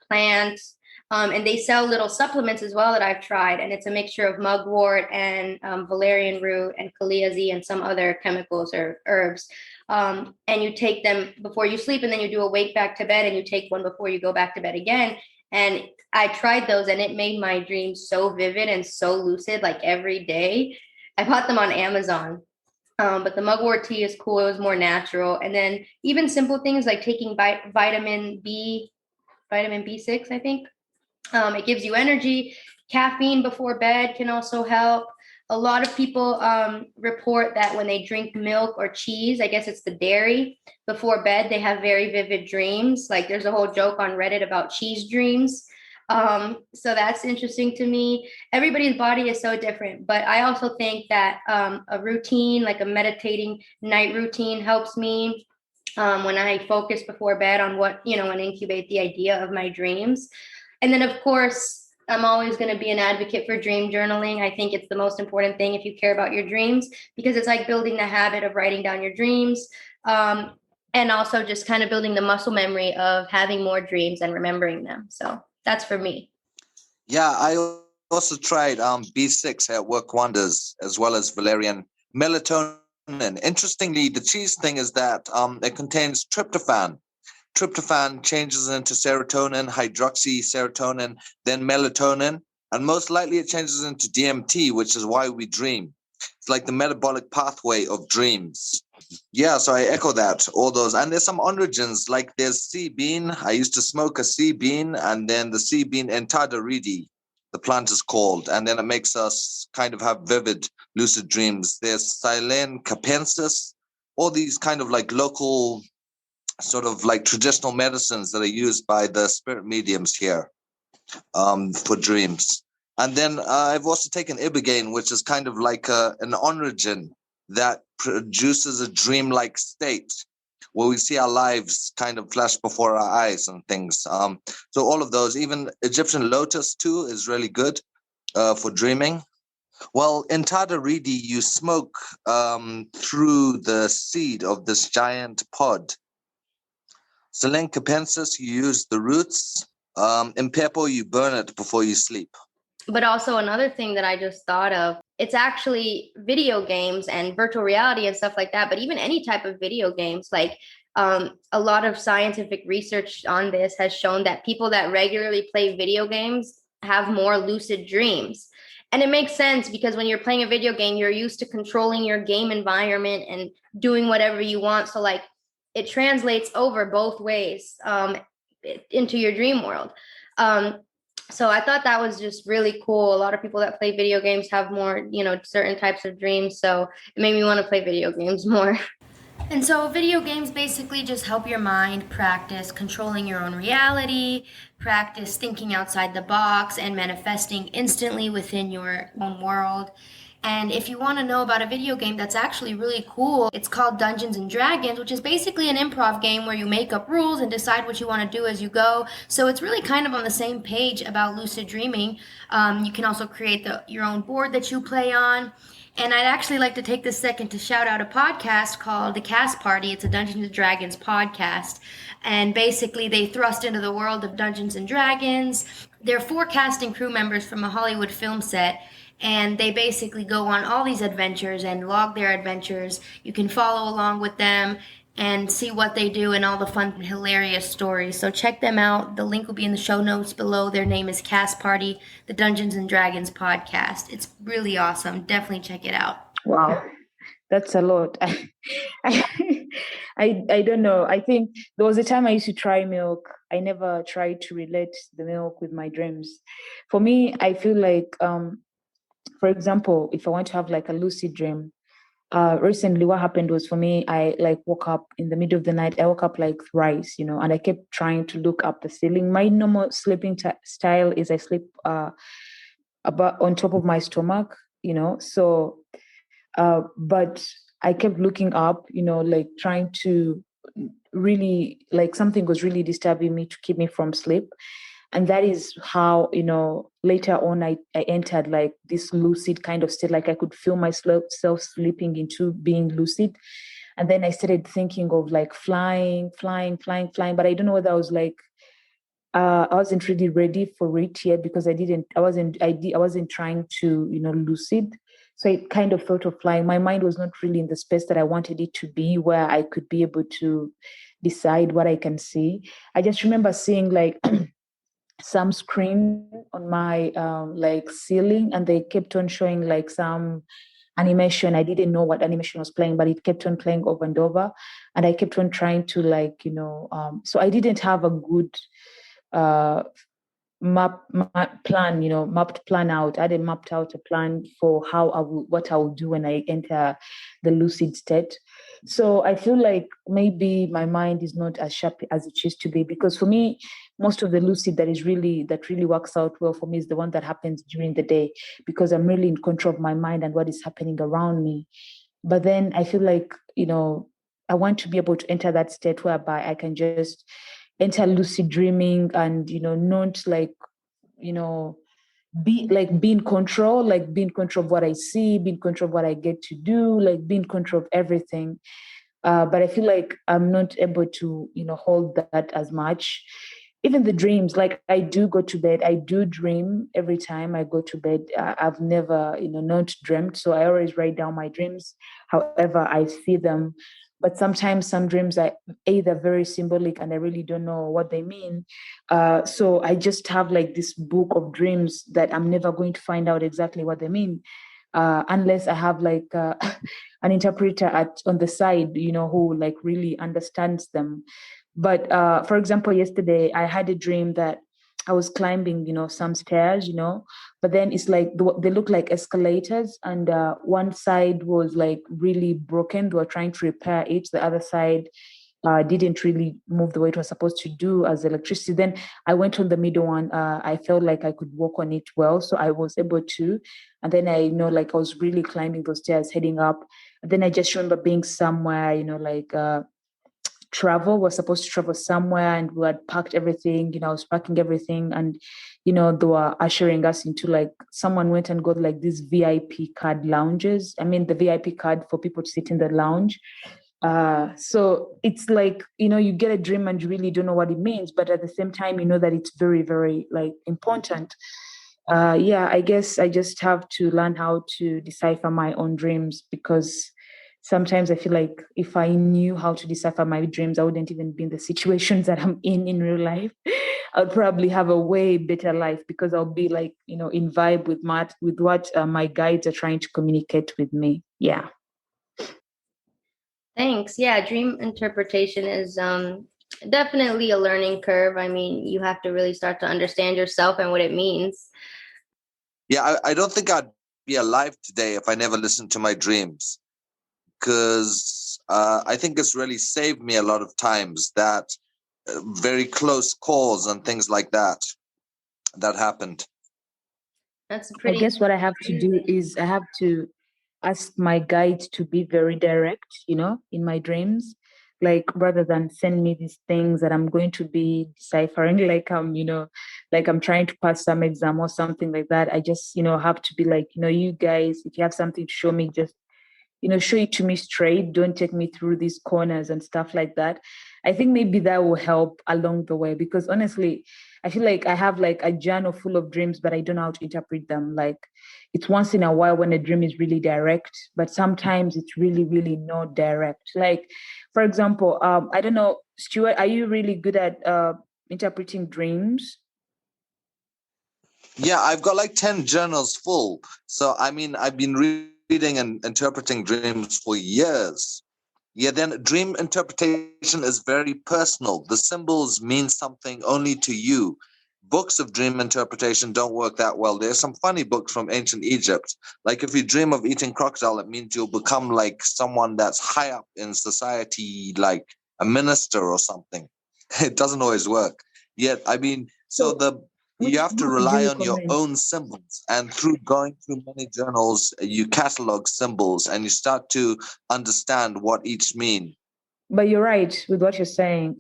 plants. And they sell little supplements as well that I've tried. And it's a mixture of mugwort and valerian root and Kalia Z and some other chemicals or herbs. And you take them before you sleep, and then you do a wake back to bed, and you take one before you go back to bed again. And I tried those, and it made my dreams so vivid and so lucid, like every day. I bought them on Amazon. But the mugwort tea is cool. It was more natural. And then even simple things like taking vitamin B6, I think. It gives you energy. Caffeine before bed can also help. A lot of people report that when they drink milk or cheese, I guess it's the dairy, before bed, they have very vivid dreams. Like there's a whole joke on Reddit about cheese dreams. So that's interesting to me. Everybody's body is so different, but I also think that a routine, like a meditating night routine, helps me when I focus before bed on what, and incubate the idea of my dreams. And then, of course, I'm always going to be an advocate for dream journaling. I think it's the most important thing if you care about your dreams, because it's like building the habit of writing down your dreams, and also just kind of building the muscle memory of having more dreams and remembering them. So that's for me. Yeah, I also tried B6 at work wonders, as well as valerian melatonin. Interestingly, the cheese thing is that it contains tryptophan. Tryptophan changes into serotonin, hydroxyserotonin, then melatonin, and most likely it changes into DMT, which is why we dream. It's like the metabolic pathway of dreams. Yeah, so I echo that, all those. And there's some origins, like there's sea bean. I used to smoke a sea bean, and then the sea bean entadaridi, the plant is called, and then it makes us kind of have vivid lucid dreams. There's Silene capensis, all these kind of like local sort of like traditional medicines that are used by the spirit mediums here for dreams. And then I've also taken ibogaine, which is kind of like an origin that produces a dreamlike state where we see our lives kind of flash before our eyes and things. So all of those, even Egyptian lotus too, is really good for dreaming. Well, in Tadaridi, you smoke through the seed of this giant pod. Selencapensis, you use the roots. In Pepo, you burn it before you sleep. But also another thing that I just thought of, it's actually video games and virtual reality and stuff like that, but even any type of video games, like a lot of scientific research on this has shown that people that regularly play video games have more lucid dreams. And it makes sense because when you're playing a video game, you're used to controlling your game environment and doing whatever you want. So like it translates over both ways into your dream world. So I thought that was just really cool. A lot of people that play video games have more, certain types of dreams. So it made me want to play video games more. And so video games basically just help your mind practice controlling your own reality, practice thinking outside the box, and manifesting instantly within your own world. And if you want to know about a video game that's actually really cool, it's called Dungeons and Dragons, which is basically an improv game where you make up rules and decide what you want to do as you go. So it's really kind of on the same page about lucid dreaming. You can also create your own board that you play on. And I'd actually like to take this second to shout out a podcast called The Cast Party. It's a Dungeons and Dragons podcast. And basically they thrust into the world of Dungeons and Dragons. They're 4 cast and crew members from a Hollywood film set. And they basically go on all these adventures and log their adventures. You can follow along with them and see what they do and all the fun and hilarious stories. So check them out. The link will be in the show notes below. Their name is Cast Party, the Dungeons and Dragons podcast. It's really awesome. Definitely check it out. Wow, that's a lot. I don't know. I think there was a time I used to try milk. I never tried to relate the milk with my dreams. For me, I feel like, for example, if I want to have like a lucid dream, recently what happened was for me, I like woke up in the middle of the night. I woke up like thrice, and I kept trying to look up the ceiling. My normal sleeping style is I sleep about on top of my stomach, so but I kept looking up, like trying to really, like something was really disturbing me to keep me from sleep. And that is how, later on I entered like this lucid kind of state, like I could feel myself slipping into being lucid. And then I started thinking of like flying, but I don't know whether I was like, I wasn't really ready for it yet because I wasn't trying to, lucid. So I kind of thought of flying. My mind was not really in the space that I wanted it to be, where I could be able to decide what I can see. I just remember seeing like some screen on my like ceiling, and they kept on showing like some animation. I didn't know what animation was playing, but it kept on playing over and over, and I kept on trying to like, so I didn't have a good mapped plan out. I hadn't mapped out a plan for what I will do when I enter the lucid state. So I feel like maybe my mind is not as sharp as it used to be, because for me, most of the lucid that really works out well for me is the one that happens during the day, because I'm really in control of my mind and what is happening around me. But then I feel like, I want to be able to enter that state whereby I can just enter lucid dreaming and, not like, be in control, like be in control of what I see, be in control of what I get to do, like be in control of everything. But I feel like I'm not able to, hold that as much. Even the dreams, like I do go to bed, I do dream every time I go to bed. I've never, not dreamt. So I always write down my dreams, however I see them. But sometimes some dreams are either very symbolic and I really don't know what they mean. So I just have like this book of dreams that I'm never going to find out exactly what they mean, unless I have like an interpreter on the side, who like really understands them. But for example, yesterday I had a dream that I was climbing, some stairs, but then it's like they look like escalators, and one side was like really broken. They were trying to repair it. The other side didn't really move the way it was supposed to do as electricity. Then I went on the middle one. I felt like I could walk on it well, so I was able to. And then I know like I was really climbing those stairs, heading up. And then I just remember being somewhere, like. Was supposed to travel somewhere, and we had packed everything. I was packing everything, and they were ushering us into, like, someone went and got like these VIP card lounges. I mean, the VIP card for people to sit in the lounge. So it's like, you get a dream and you really don't know what it means, but at the same time, you know that it's very, very like important. Yeah, I guess I just have to learn how to decipher my own dreams, because sometimes I feel like if I knew how to decipher my dreams, I wouldn't even be in the situations that I'm in real life. I would probably have a way better life, because I'll be like, in vibe with what my guides are trying to communicate with me. Yeah. Thanks. Yeah, dream interpretation is definitely a learning curve. I mean, you have to really start to understand yourself and what it means. Yeah, I don't think I'd be alive today if I never listened to my dreams, because I think it's really saved me a lot of times, that very close calls and things like that happened. That's I pretty guess what I have to do is I have to ask my guide to be very direct, in my dreams. Like, rather than send me these things that I'm going to be deciphering, like I'm trying to pass some exam or something like that. I just, have to be like, you guys, if you have something to show me, just show it to me straight. Don't take me through these corners and stuff like that. I think maybe that will help along the way, because honestly, I feel like I have like a journal full of dreams, but I don't know how to interpret them. Like, it's once in a while when a dream is really direct, but sometimes it's really, really not direct. Like, for example, I don't know, Stuart, are you really good at interpreting dreams? Yeah, I've got like 10 journals full. So, I mean, I've been reading and interpreting dreams for years. Yeah, then dream interpretation is very personal. The symbols mean something only to you. Books of dream interpretation don't work that well. There's some funny books from ancient Egypt. Like, if you dream of eating crocodile, it means you'll become like someone that's high up in society, like a minister or something. It doesn't always work. Yet, I mean, so So, you which have to book would you rely on your recommend? own symbols, and through going through many journals, you catalog symbols and you start to understand what each mean. But you're right with what you're saying.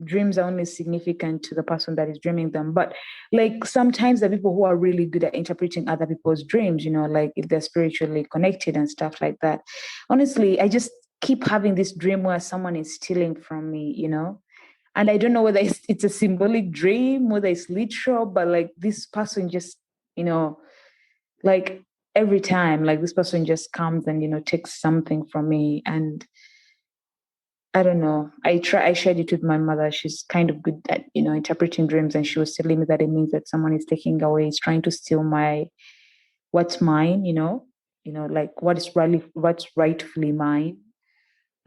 Dreams are only significant to the person that is dreaming them. But like, sometimes the people who are really good at interpreting other people's dreams, like if they're spiritually connected and stuff like that. Honestly, I just keep having this dream where someone is stealing from me, and I don't know whether it's a symbolic dream, whether it's literal, but like this person just, you know, like every time, like this person just comes and, takes something from me. And I don't know. I shared it with my mother. She's kind of good at, interpreting dreams, and she was telling me that it means that someone is taking away, is trying to steal what's mine, like what's rightfully mine.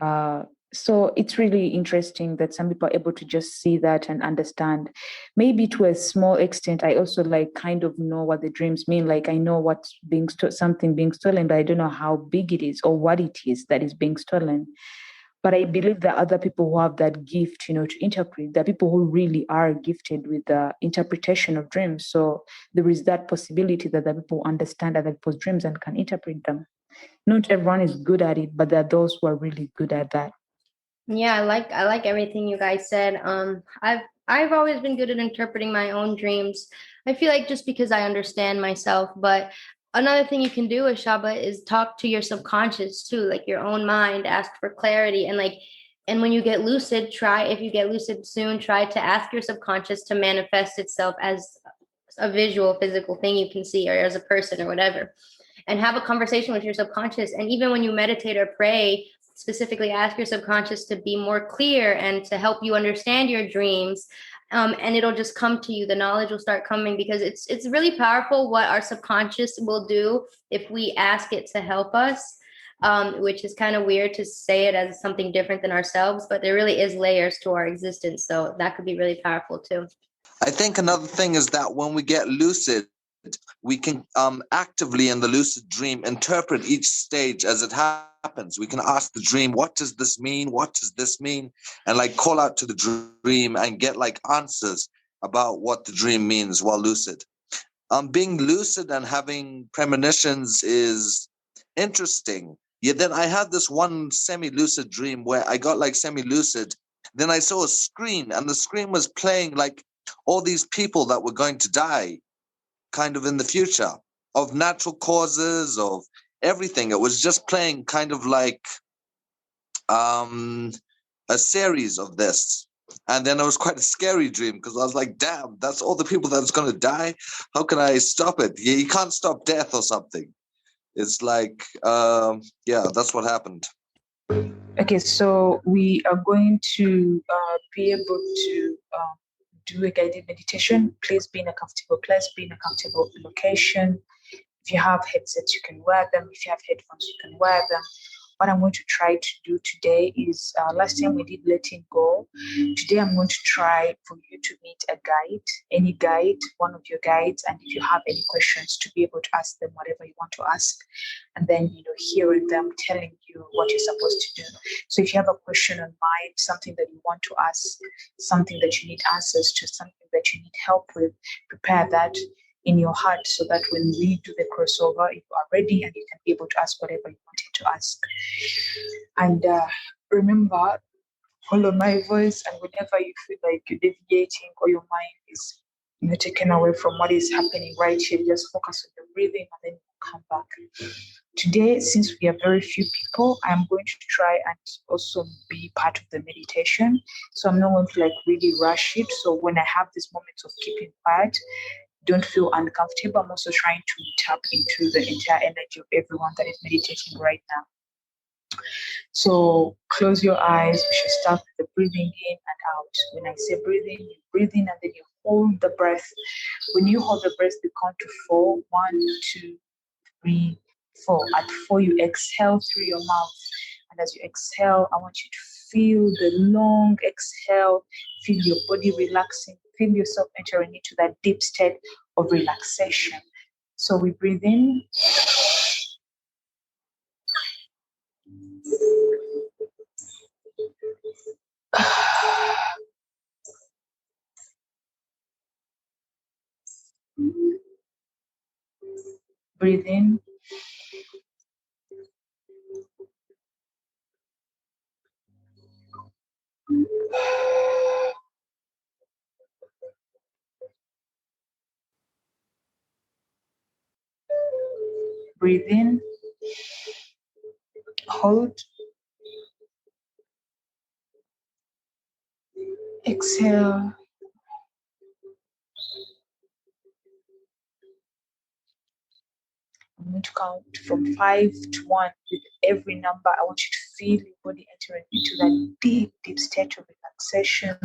Uh, so it's really interesting that some people are able to just see that and understand. Maybe to a small extent, I also like kind of know what the dreams mean. Like, I know what's something being stolen, but I don't know how big it is or what it is that is being stolen. But I believe that other people who have that gift, to interpret, there are people who really are gifted with the interpretation of dreams. So there is that possibility that the people understand other people's dreams and can interpret them. Not everyone is good at it, but there are those who are really good at that. Yeah, I like everything you guys said. I've always been good at interpreting my own dreams. I feel like just because I understand myself, but another thing you can do, Ashaba, is talk to your subconscious too, like your own mind, ask for clarity, and when you get lucid, if you get lucid soon, try to ask your subconscious to manifest itself as a visual physical thing you can see, or as a person or whatever, and have a conversation with your subconscious. And even when you meditate or pray, specifically ask your subconscious to be more clear and to help you understand your dreams. And it'll just come to you. The knowledge will start coming, because it's really powerful what our subconscious will do if we ask it to help us. Which is kind of weird to say it as something different than ourselves, but there really is layers to our existence. So that could be really powerful too. I think another thing is that when we get lucid, we can actively in the lucid dream interpret each stage as it happens. We can ask the dream, what does this mean? What does this mean? And like call out to the dream and get like answers about what the dream means while lucid. Being lucid and having premonitions is interesting. Yeah, then I had this one semi-lucid dream where I got like semi-lucid. Then I saw a screen, and the screen was playing like all these people that were going to die kind of in the future of natural causes, of everything. It was just playing kind of like um, a series of this. And then it was quite a scary dream because I was like, damn, that's all the people that's going to die. How can I stop it? Yeah, you can't stop death or something. It's like, yeah, that's what happened. Okay, so we are going to be able to do a guided meditation. Please be in a comfortable place, be in a comfortable location. If you have headsets, you can wear them. If you have headphones, you can wear them. What I'm going to try to do today is last time we did letting go. Today I'm going to try for you to meet a guide, any guide, one of your guides, and if you have any questions, to be able to ask them whatever you want to ask, and then hearing them telling you what you're supposed to do. So if you have a question on mind, something that you want to ask, something that you need answers to, something that you need help with, prepare that in your heart so that when we do the crossover, you are ready and you can be able to ask whatever you wanted to ask. And remember, follow my voice, and whenever you feel like you're deviating or your mind is taken away from what is happening right here, just focus on the breathing and then come back. Today, since we are very few people, I'm going to try and also be part of the meditation. So I'm not going to really rush it. So when I have these moments of keeping quiet, don't feel uncomfortable. I'm also trying to tap into the entire energy of everyone that is meditating right now. So close your eyes. We should start with the breathing in and out. When I say breathing, you breathe in and then you hold the breath. When you hold the breath, you count to 4. 1, 2, 3, 4. At 4, you exhale through your mouth. And as you exhale, I want you to feel the long exhale. Feel your body relaxing. Feel yourself entering into that deep state of relaxation. So we breathe in. Breathe in. Breathe in. Hold. Exhale. I'm going to count from 5 to 1. With every number, I want you to feel your body entering into that deep, deep state of relaxation.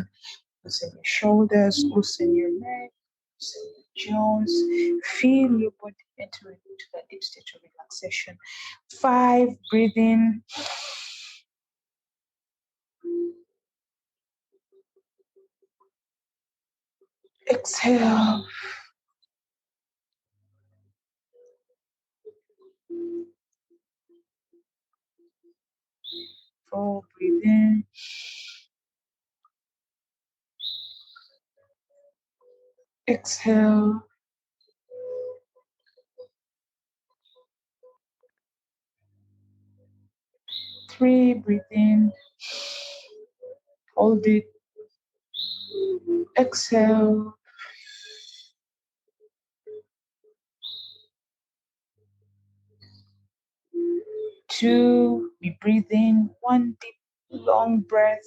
Loosen your shoulders, loosen your neck, loosen your jaws. Feel your body entering into that deep state of relaxation. 5, breathe in. Exhale. 4, breathe in. Exhale. 3, breathe in. Hold it. Exhale. 2, we breathe in. 1 deep, long breath.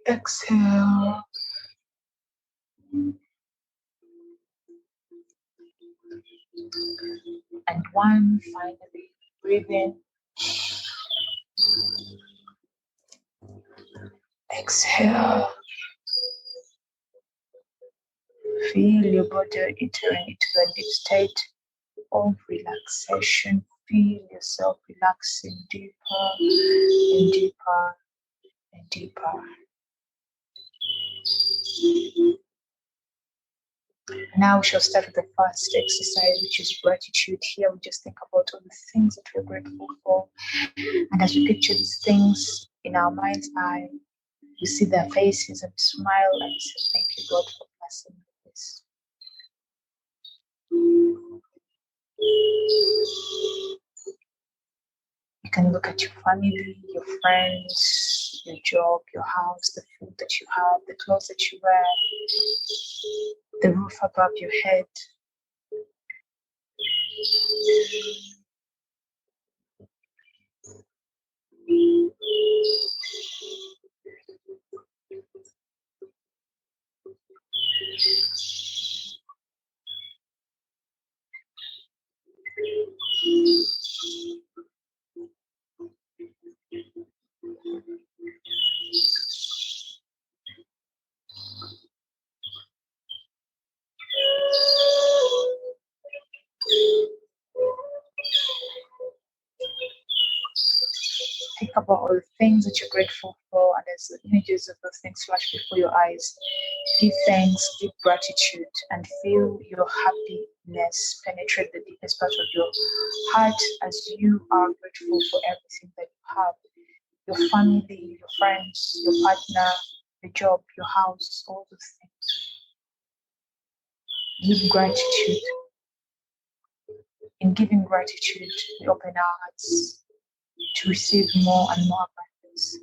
Exhale. And 1, finally, breathe in. Exhale. Feel your body entering into a deep state of relaxation. Feel yourself relaxing deeper and deeper and and deeper. Now we shall start with the first exercise, which is gratitude. Here we just think about all the things that we're grateful for. And as we picture these things in our mind's eye, we see their faces and we smile and we say, thank you, God, for blessing me with this. You can look at your family, your friends, your job, your house, the food that you have, the clothes that you wear, the roof above your head. Think about all the things that you're grateful for, and as the images of those things flash before your eyes, give thanks, give gratitude, and feel your happiness penetrate the deepest part of your heart as you are grateful for everything that you have. Your family, your friends, your partner, your job, your house, all those things. Give gratitude. In giving gratitude, we open our hearts to receive more and more abundance.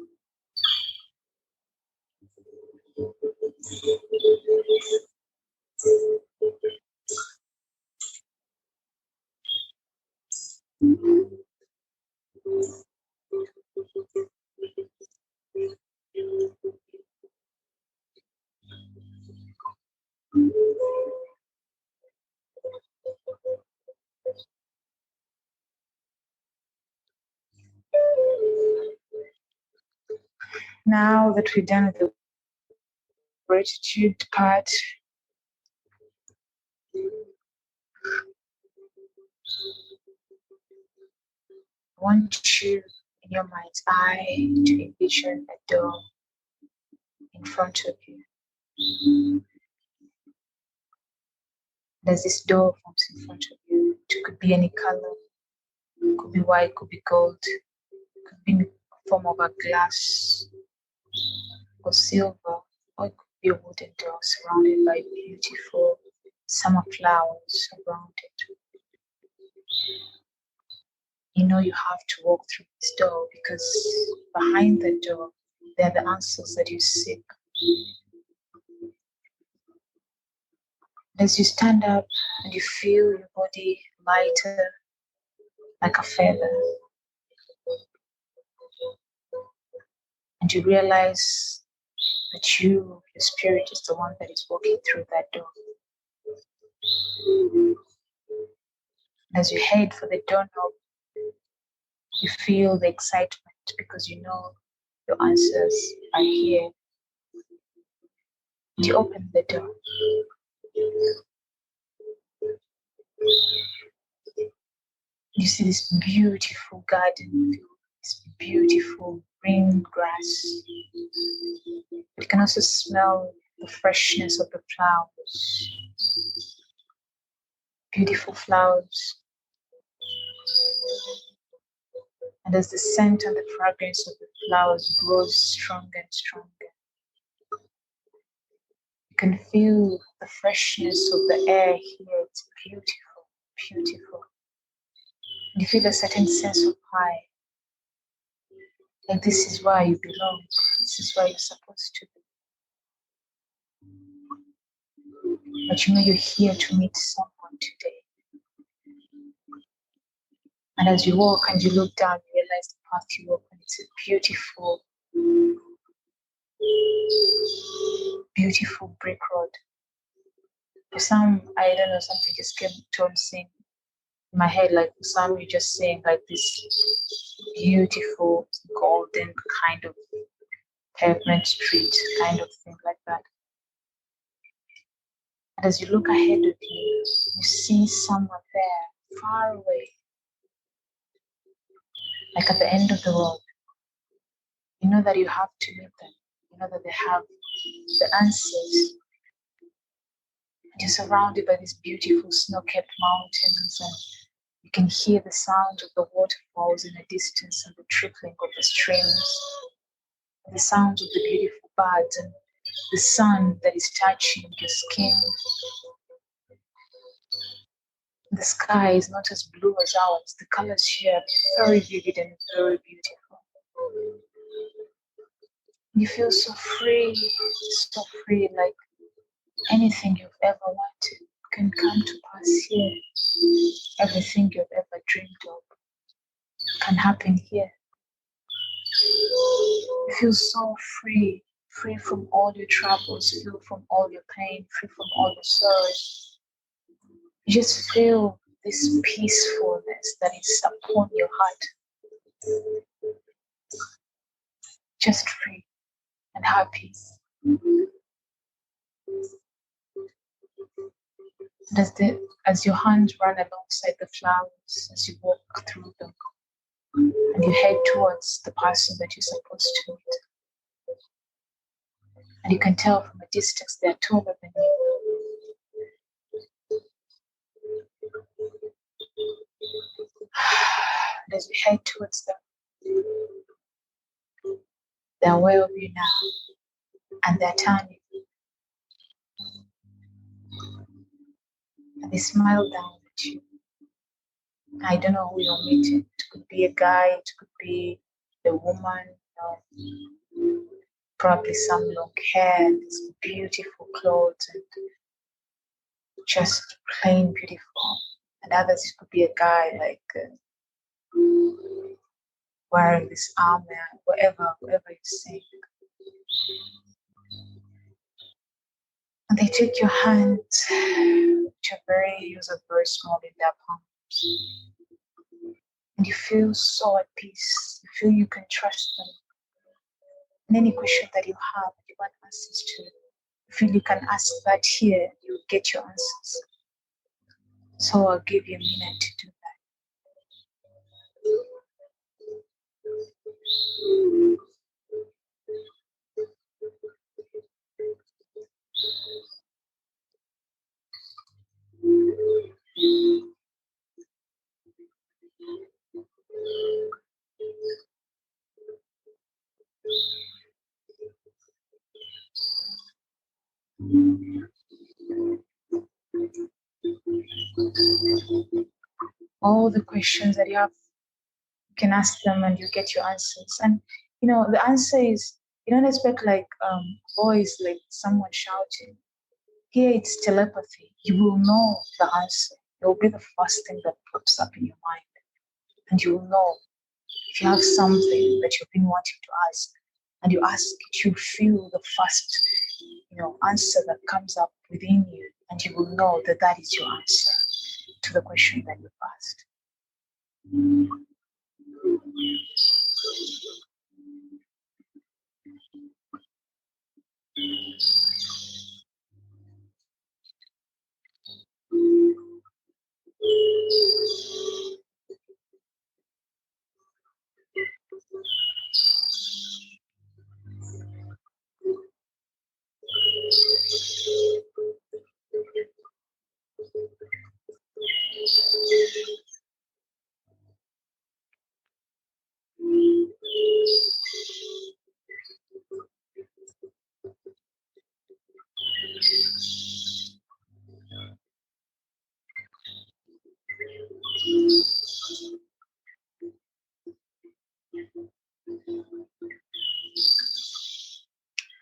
Now that we're done with the gratitude part, I want you in your mind's eye to envision a door in front of you. There's this door forms in front of you. It could be any color, could be white, could be gold, could be in the form of a glass or silver, or it could be a wooden door surrounded by beautiful summer flowers around it. You know you have to walk through this door because behind the door, there are the answers that you seek. As you stand up and you feel your body lighter like a feather, and you realize that your spirit is the one that is walking through that door. As you head for the doorknob, you feel the excitement because you know your answers are here. You open the door. You see this beautiful garden, this beautiful green grass. You can also smell the freshness of the flowers. Beautiful flowers. And as the scent and the fragrance of the flowers grows stronger and stronger, you can feel the freshness of the air here. It's beautiful, beautiful. And you feel a certain sense of high. Like this is where you belong. This is where you're supposed to be. But you know you're here to meet someone today. And as you walk and you look down, you realize the path you walk on. It's a beautiful, beautiful brick road. For some, I don't know, something just came to sing in my head. Like for some, you're just saying like this beautiful golden kind of pavement street kind of thing like that. And as you look ahead of you, you see someone there, far away, like at the end of the road. You know that you have to meet them. You know that they have the answers. You're surrounded by these beautiful snow-capped mountains, and you can hear the sound of the waterfalls in the distance and the trickling of the streams, and the sound of the beautiful birds and the sun that is touching your skin. The sky is not as blue as ours. The colors here are very vivid and very beautiful. You feel so free, like anything you've ever wanted can come to pass here. Everything you've ever dreamed of can happen here. You feel so free from all your troubles, free from all your pain, free from all your sorrows. You just feel this peacefulness that is upon your heart. Just free and happy. As your hands run alongside the flowers, as you walk through them, and you head towards the person that you're supposed to meet. And you can tell from a distance they're taller than you. And as you head towards them, they're aware of you now, and they're turning. And they smile down at you. I don't know who you're meeting. It could be a guy, it could be a woman, probably some long hair, these beautiful clothes, and just plain beautiful. And others, it could be a guy like wearing this armor, whatever you're saying. And they take your hand, which are very small in their palms. And you feel so at peace. You feel you can trust them. And any question that you have, you want answers to, you feel you can ask that here, you'll get your answers. So I'll give you a minute to do that. All the questions that you have, you can ask them and you get your answers. And the answer is, you don't expect like voice, like someone shouting. Here it's telepathy. You will know the answer. It will be the first thing that pops up in your mind. And you will know if you have something that you've been wanting to ask, and you ask it, you feel the first answer that comes up within you, and you will know that that is your answer to the question that you've asked.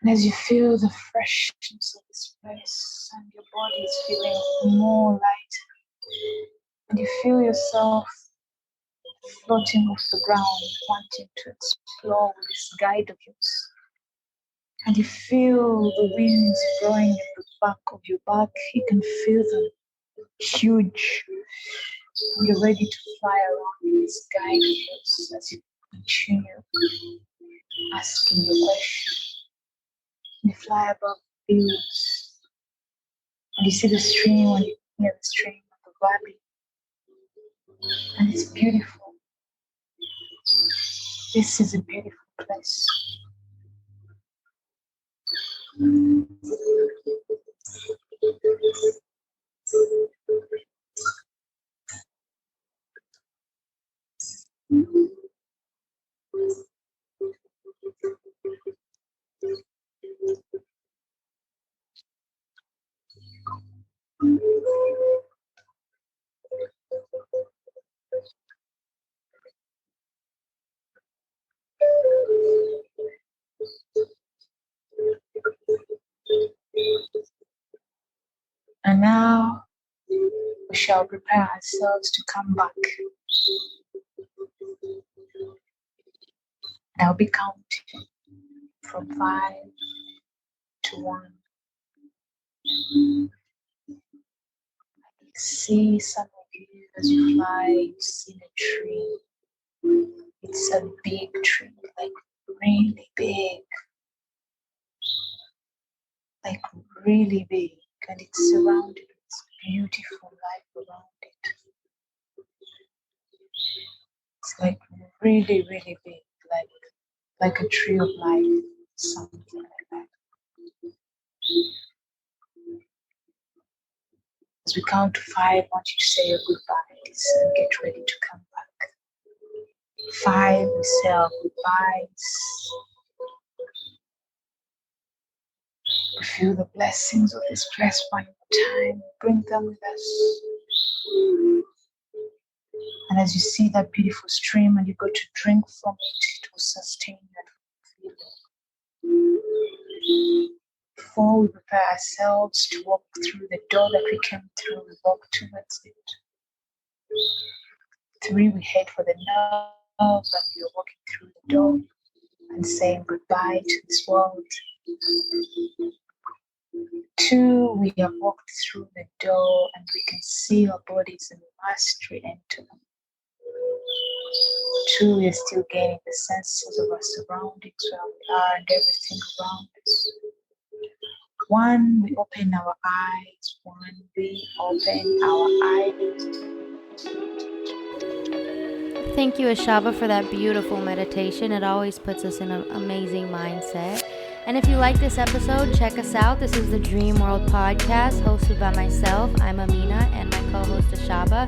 And as you feel the freshness of this place, and your body is feeling more light, and you feel yourself floating off the ground, wanting to explore with this guide of yours. And you feel the winds blowing at the back of your back. You can feel them huge. And you're ready to fly around with this guide of yours as you continue asking your question. And you fly above the fields. And you see the stream, and you hear the stream of the valley. And it's beautiful. This is a beautiful place. And now we shall prepare ourselves to come back. I'll be counting from 5 to 1. See some of you as you fly, you see a tree. It's a big tree, like really big, like really big, and it's surrounded with beautiful life around it. It's like really, really big, like a tree of life, something like that. As we count to 5, I want you to say your goodbyes and get ready to come back. 5, we say our goodbyes. We feel the blessings of this place one more time. Bring them with us. And as you see that beautiful stream and you go to drink from it, it will sustain that feeling. 4, we prepare ourselves to walk through the door that we came through. We walk towards it. 3, we head for the nerve and we are walking through the door and saying goodbye to this world. 2, we have walked through the door and we can see our bodies in mastery enter them. 2, we are still gaining the senses of our surroundings, where we are and everything around us. 1, we open our eyes. 1, we open our eyes. Thank you, Ashaba, for that beautiful meditation. It always puts us in an amazing mindset. And if you like this episode, check us out. This is the Dream World Podcast, hosted by myself. I'm Amina, and my co-host Ashaba.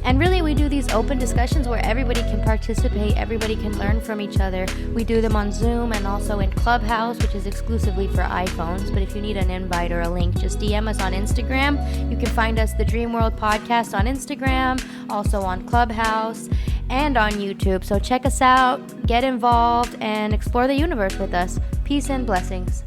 And really, we do these open discussions where everybody can participate, everybody can learn from each other. We do them on Zoom and also in Clubhouse, which is exclusively for iPhones. But if you need an invite or a link, just DM us on Instagram. You can find us, the Dream World Podcast, on Instagram, also on Clubhouse, and on YouTube. So check us out, get involved, and explore the universe with us. Peace and blessings.